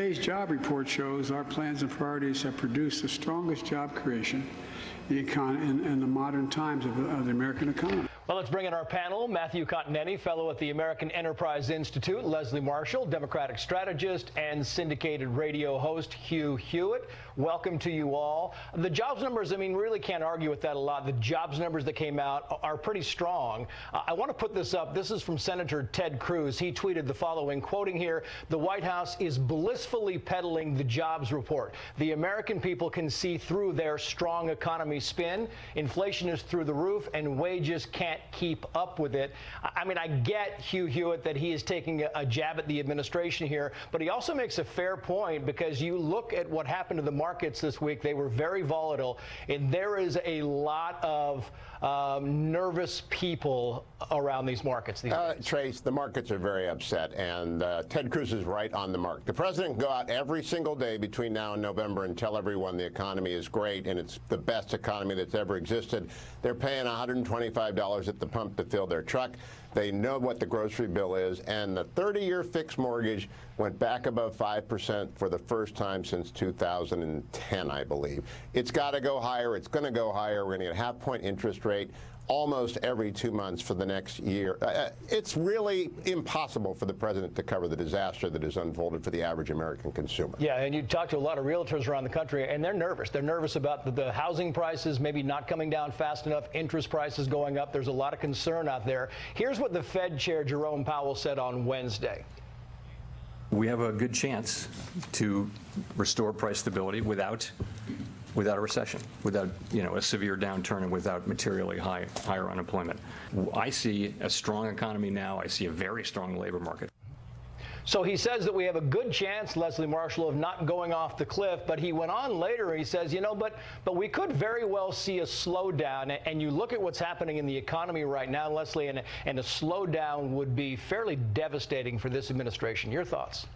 Today's job report shows our plans and priorities have produced the strongest job creation in the modern times of the American economy. Well, let's bring in our panel. Matthew Continetti, fellow at the American Enterprise Institute. Leslie Marshall, Democratic strategist and syndicated radio host. Hugh Hewitt, welcome to you all. The jobs numbers, I mean, really can't argue with that a lot. The jobs numbers that came out are pretty strong. I want to put this up. This is from Senator Ted Cruz. He tweeted the following, quoting here, "The White House is blissfully peddling the jobs report. The American people can see through their strong economy spin. Inflation is through the roof and wages can't keep up with it." I mean, I get Hugh Hewitt that he is taking a jab at the administration here, but he also makes a fair point because you look at what happened to the markets this week. They were very volatile, and there is a lot of nervous people around these markets these days. Trace, the markets are very upset, and Ted Cruz is right on the mark. The president can go out every single day between now and November and tell everyone the economy is great and it's the best economy that's ever existed. They're paying $125 at the pump to fill their truck. They know what the grocery bill is, and the 30-year fixed mortgage went back above 5% for the first time since 2010, I believe. It's got to go higher. It's going to go higher. We're going to get a half-point interest rate almost every 2 months for the next year. It's really impossible for the president to cover the disaster that has unfolded for the average American consumer. Yeah, and you talk to a lot of realtors around the country, and they're nervous. They're nervous about the housing prices maybe not coming down fast enough, interest prices going up. There's a lot of concern out there. Here's what the Fed Chair Jerome Powell said on Wednesday. We have a good chance to restore price stability without a recession, without a severe downturn, and without materially higher unemployment. I see a strong economy now. I see a very strong labor market. So he says that we have a good chance, Leslie Marshall, of not going off the cliff. But he went on later. He says, but we could very well see a slowdown. And you look at what's happening in the economy right now, Leslie, and a slowdown would be fairly devastating for this administration. Your thoughts?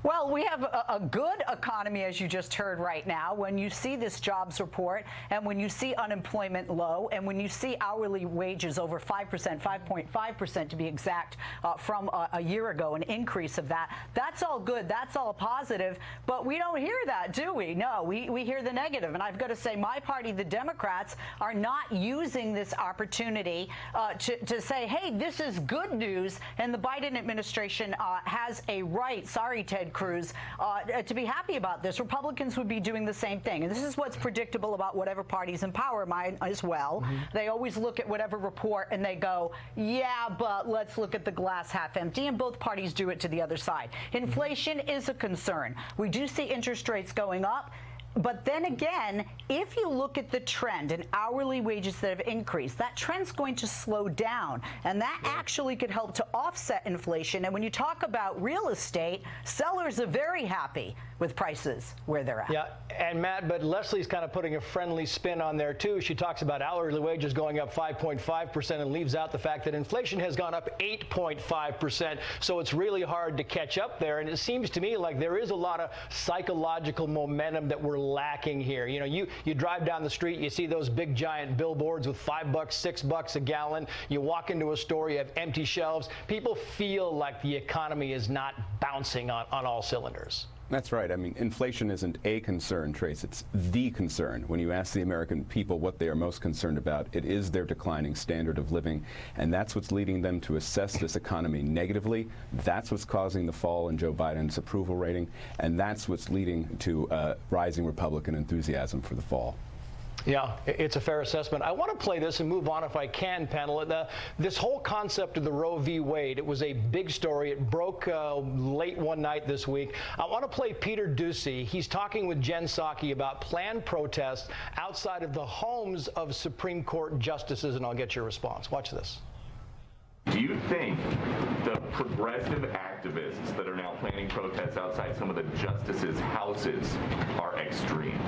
Well, we have a good economy, as you just heard right now. When you see this jobs report and when you see unemployment low and when you see hourly wages over 5%, 5.5% to be exact, from a year ago, an increase of that, that's all good. That's all positive. But we don't hear that, do we? No, we hear the negative. And I've got to say, my party, the Democrats, are not using this opportunity to say, hey, this is good news. And the Biden administration has a right, sorry, Ted Cruz, to be happy about this. Republicans would be doing the same thing. And this is what's predictable about whatever party's in power, mine as well. Mm-hmm. They always look at whatever report and they go, yeah, but let's look at the glass half empty. And both parties do it to the other side. Inflation is a concern. We do see interest rates going up. But then again, if you look at the trend in hourly wages that have increased, that trend's going to slow down. And that actually could help to offset inflation. And when you talk about real estate, sellers are very happy with prices where they're at. Yeah, and Matt, but Leslie's kind of putting a friendly spin on there, too. She talks about hourly wages going up 5.5% and leaves out the fact that inflation has gone up 8.5%. So it's really hard to catch up there. And it seems to me like there is a lot of psychological momentum that we're lacking here. You drive down the street, you see those big giant billboards with $5, $6 a gallon. You walk into a store, you have empty shelves. People feel like the economy is not bouncing on all cylinders. That's right. I mean, inflation isn't a concern, Trace. It's the concern. When you ask the American people what they are most concerned about, it is their declining standard of living. And that's what's leading them to assess this economy negatively. That's what's causing the fall in Joe Biden's approval rating. And that's what's leading to rising Republican enthusiasm for the fall. Yeah, it's a fair assessment. I want to play this and move on if I can, panel. This whole concept of the Roe v. Wade, it was a big story. It broke late one night this week. I want to play Peter Doocy. He's talking with Jen Psaki about planned protests outside of the homes of Supreme Court justices, and I'll get your response. Watch this. Do you think the progressive activists that are now planning protests outside some of the justices' houses are extreme?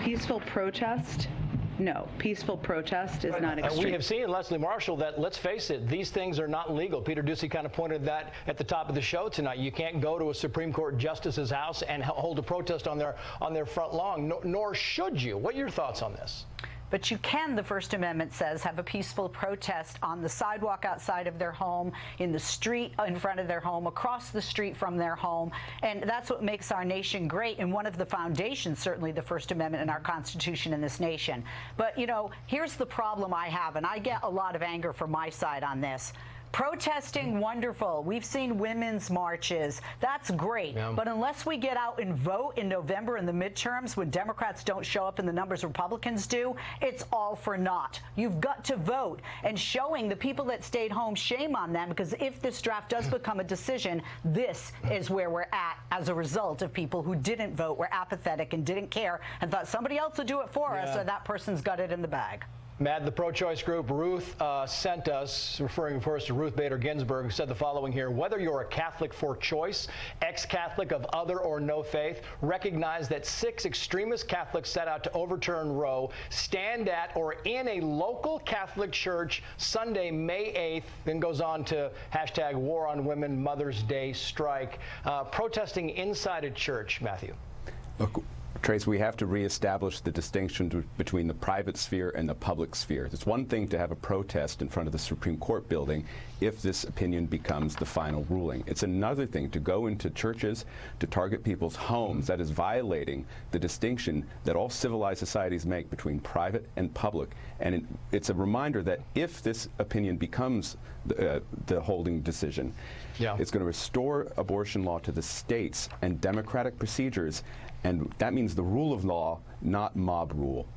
Peaceful protest? No. Peaceful protest is not extreme. We have seen, Leslie Marshall, that, let's face it, these things are not legal. Peter Doocy kind of pointed that at the top of the show tonight. You can't go to a Supreme Court justice's house and hold a protest on their front lawn, nor should you. What are your thoughts on this? But you can, the First Amendment says, have a peaceful protest on the sidewalk outside of their home, in the street in front of their home, across the street from their home. And that's what makes our nation great, and one of the foundations, certainly the First Amendment in our Constitution in this nation. But, you know, here's the problem I have, and I get a lot of anger from my side on this. Protesting, wonderful. We've seen women's marches. That's great. Yeah. But unless we get out and vote in November in the midterms when Democrats don't show up in the numbers Republicans do, it's all for naught. You've got to vote. And showing the people that stayed home, shame on them, because if this draft does become a decision, this is where we're at as a result of people who didn't vote, were apathetic and didn't care and thought somebody else would do it for us, or that person's got it in the bag. Matt, the pro-choice group Ruth sent us, referring of course to Ruth Bader Ginsburg, who said the following here: whether you're a Catholic for choice, ex-Catholic of other or no faith, recognize that 6 extremist Catholics set out to overturn Roe stand at or in a local Catholic church Sunday, May 8th, then goes on to hashtag War on Women, Mother's Day strike, protesting inside a church, Matthew. Look, Trace, we have to reestablish the distinction between the private sphere and the public sphere. It's one thing to have a protest in front of the Supreme Court building if this opinion becomes the final ruling. It's another thing to go into churches, to target people's homes. That is violating the distinction that all civilized societies make between private and public. And it's a reminder that if this opinion becomes the holding decision, it's going to restore abortion law to the states and democratic procedures. And that means the rule of law, not mob rule.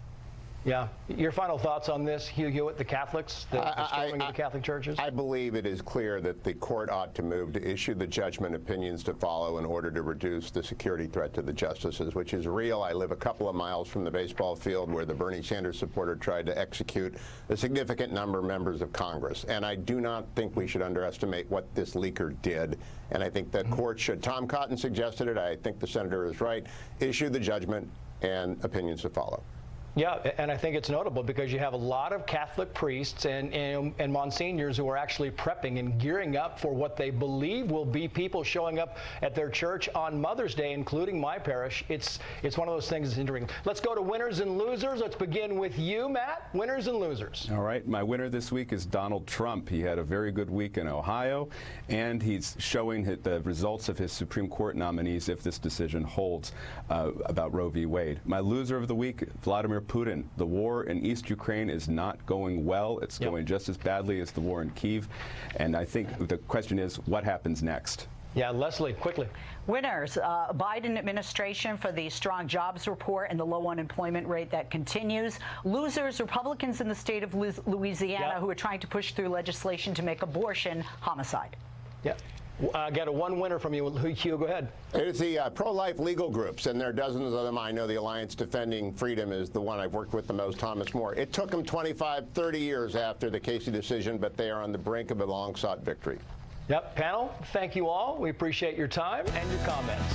Yeah. Your final thoughts on this, Hugh Hewitt, the Catholics, the storming of the Catholic churches? I believe it is clear that the court ought to move to issue the judgment opinions to follow in order to reduce the security threat to the justices, which is real. I live a couple of miles from the baseball field where the Bernie Sanders supporter tried to execute a significant number of members of Congress. And I do not think we should underestimate what this leaker did. And I think that court should, Tom Cotton suggested it, I think the senator is right, issue the judgment and opinions to follow. Yeah, and I think it's notable because you have a lot of Catholic priests and monsignors who are actually prepping and gearing up for what they believe will be people showing up at their church on Mother's Day, including my parish. It's one of those things that's interesting. Let's go to winners and losers. Let's begin with you, Matt. Winners and losers. All right. My winner this week is Donald Trump. He had a very good week in Ohio, and he's showing the results of his Supreme Court nominees if this decision holds about Roe v. Wade. My loser of the week, Vladimir Putin. The war in East Ukraine is not going well. It's going just as badly as the war in Kyiv. And I think the question is, what happens next? Yeah, Leslie, quickly. Winners, Biden administration for the strong jobs report and the low unemployment rate that continues. Losers, Republicans in the state of Louisiana who are trying to push through legislation to make abortion homicide. Yeah. I got a one winner from you, Hugh. Go ahead. It's the pro-life legal groups, and there are dozens of them. I know the Alliance Defending Freedom is the one I've worked with the most, Thomas More. It took them 25, 30 years after the Casey decision, but they are on the brink of a long-sought victory. Yep. Panel, thank you all. We appreciate your time and your comments.